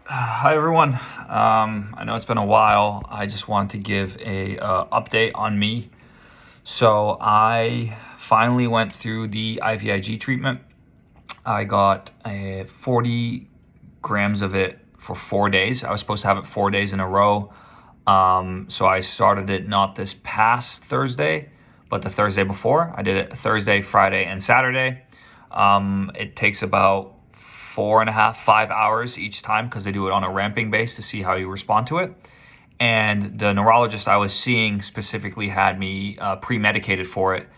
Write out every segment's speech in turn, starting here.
Hi everyone. I know it's been a while. I just want to give a update on me. So I finally went through the IVIG treatment. I got 40 grams of it for 4 days. I was supposed to have it 4 days in a row. So I started it not this past Thursday, but the Thursday before. I did it Thursday, Friday, and Saturday. It takes about 4.5, 5 hours each time because they do it on a ramping base to see how you respond to it. And the neurologist I was seeing specifically had me pre-medicated for it.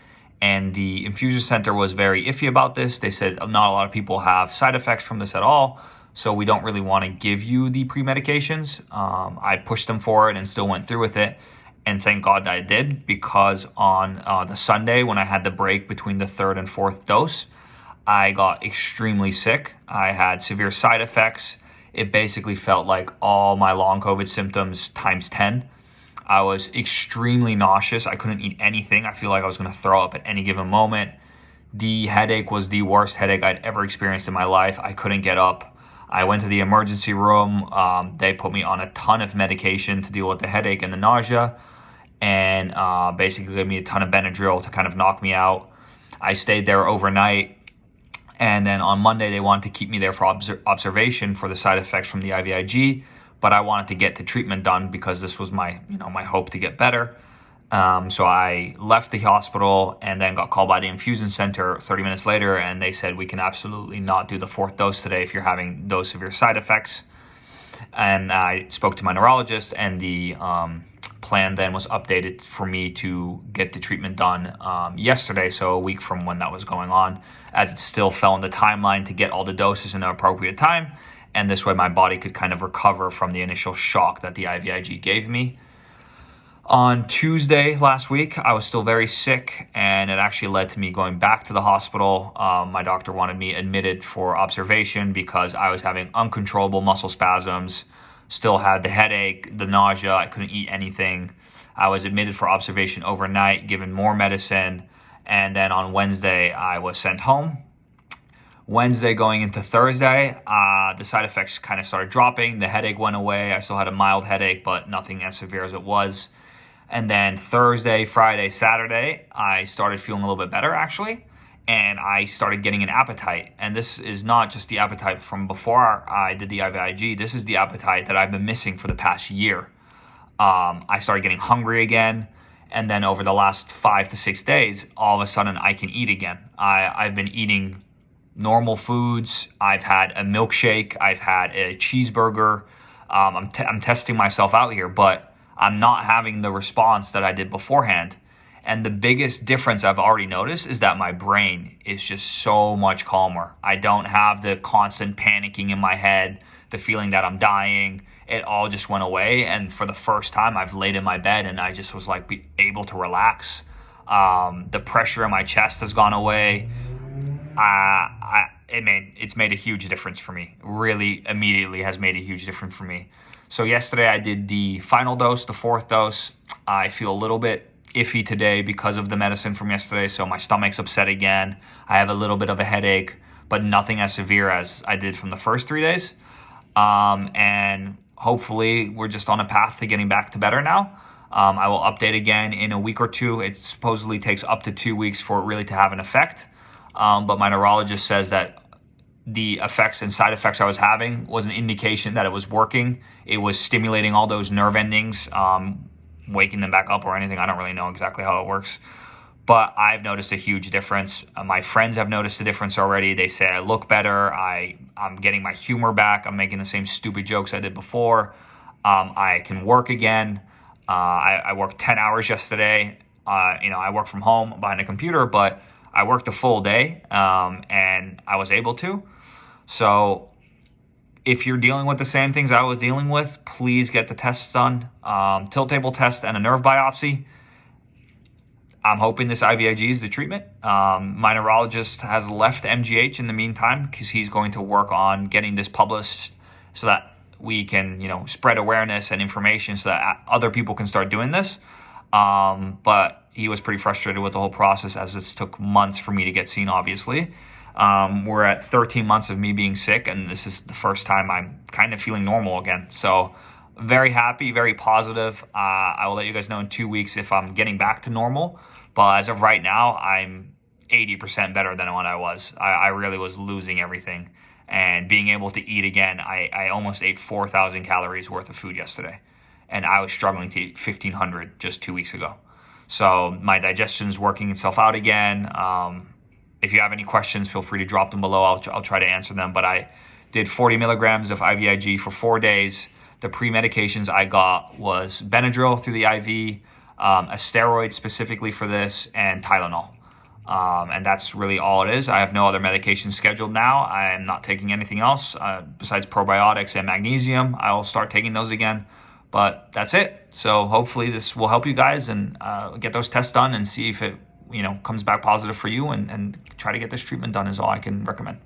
And the infusion center was very iffy about this. They said not a lot of people have side effects from this at all, so we don't really want to give you the pre-medications. I pushed them for it and still went through with it. And thank God I did, because on the Sunday when I had the break between the third and fourth dose, I got extremely sick. I had severe side effects. It basically felt like all my long COVID symptoms times 10. I was extremely nauseous. I couldn't eat anything. I feel like I was going to throw up at any given moment. The headache was the worst headache I'd ever experienced in my life. I couldn't get up. I went to the emergency room. They put me on a ton of medication to deal with the headache and the nausea, and basically gave me a ton of Benadryl to kind of knock me out. I stayed there overnight. And then on Monday, they wanted to keep me there for observation for the side effects from the IVIG, but I wanted to get the treatment done because this was my hope to get better. So I left the hospital and then got called by the infusion center 30 minutes later, and they said we can absolutely not do the fourth dose today if you're having those severe side effects. And I spoke to my neurologist, and the plan then was updated for me to get the treatment done yesterday, so a week from when that was going on, as it still fell in the timeline to get all the doses in the appropriate time, and this way my body could kind of recover from the initial shock that the IVIG gave me. On Tuesday last week, I was still very sick, and it actually led to me going back to the hospital. My doctor wanted me admitted for observation because I was having uncontrollable muscle spasms, still had the headache, the nausea. I couldn't eat anything. I was admitted for observation overnight, given more medicine, and then on Wednesday, I was sent home. Wednesday going into Thursday, the side effects kind of started dropping. The headache went away. I still had a mild headache, but nothing as severe as it was. And then Thursday, Friday, Saturday, I started feeling a little bit better, actually. And I started getting an appetite. And this is not just the appetite from before I did the IVIG. This is the appetite that I've been missing for the past year. I started getting hungry again. And then over the last 5 to 6 days, all of a sudden I can eat again. I've been eating normal foods. I've had a milkshake. I've had a cheeseburger. I'm testing myself out here, but I'm not having the response that I did beforehand. And the biggest difference I've already noticed is that my brain is just so much calmer. I don't have the constant panicking in my head, the feeling that I'm dying. It all just went away. And for the first time, I've laid in my bed and I just was like able to relax. The pressure in my chest has gone away. It's made a huge difference for me. Really, immediately has made a huge difference for me. So yesterday I did the final dose, the fourth dose. I feel a little bit iffy today because of the medicine from yesterday, so my stomach's upset again. I have a little bit of a headache, but nothing as severe as I did from the first 3 days. And hopefully we're just on a path to getting back to better now. I will update again in a week or two. It supposedly takes up to 2 weeks for it really to have an effect. But my neurologist says that the effects and side effects I was having was an indication that it was working. It was stimulating all those nerve endings, waking them back up or anything. I don't really know exactly how it works. But I've noticed a huge difference. My friends have noticed a difference already. They say I look better. I'm getting my humor back. I'm making the same stupid jokes I did before. I can work again. I worked 10 hours yesterday. I work from home behind a computer, but I worked a full day, and I was able to. So if you're dealing with the same things I was dealing with, please get the tests done. Tilt table test and a nerve biopsy. I'm hoping this IVIG is the treatment. My neurologist has left MGH in the meantime because he's going to work on getting this published so that we can, spread awareness and information so that other people can start doing this. But he was pretty frustrated with the whole process as this took months for me to get seen, obviously. We're at 13 months of me being sick, and this is the first time I'm kind of feeling normal again. So very happy, very positive. I will let you guys know in 2 weeks if I'm getting back to normal. But as of right now, I'm 80% better than what I was. I really was losing everything. And being able to eat again, I almost ate 4,000 calories worth of food yesterday. And I was struggling to eat 1,500 just 2 weeks ago. So my digestion's working itself out again. If you have any questions, feel free to drop them below. I'll try to answer them. But I did 40 milligrams of IVIG for 4 days. The pre-medications I got was Benadryl through the IV, a steroid specifically for this, and Tylenol. And that's really all it is. I have no other medications scheduled now. I am not taking anything else besides probiotics and magnesium. I will start taking those again. But that's it. So hopefully this will help you guys, and get those tests done and see if it comes back positive for you, and try to get this treatment done is all I can recommend.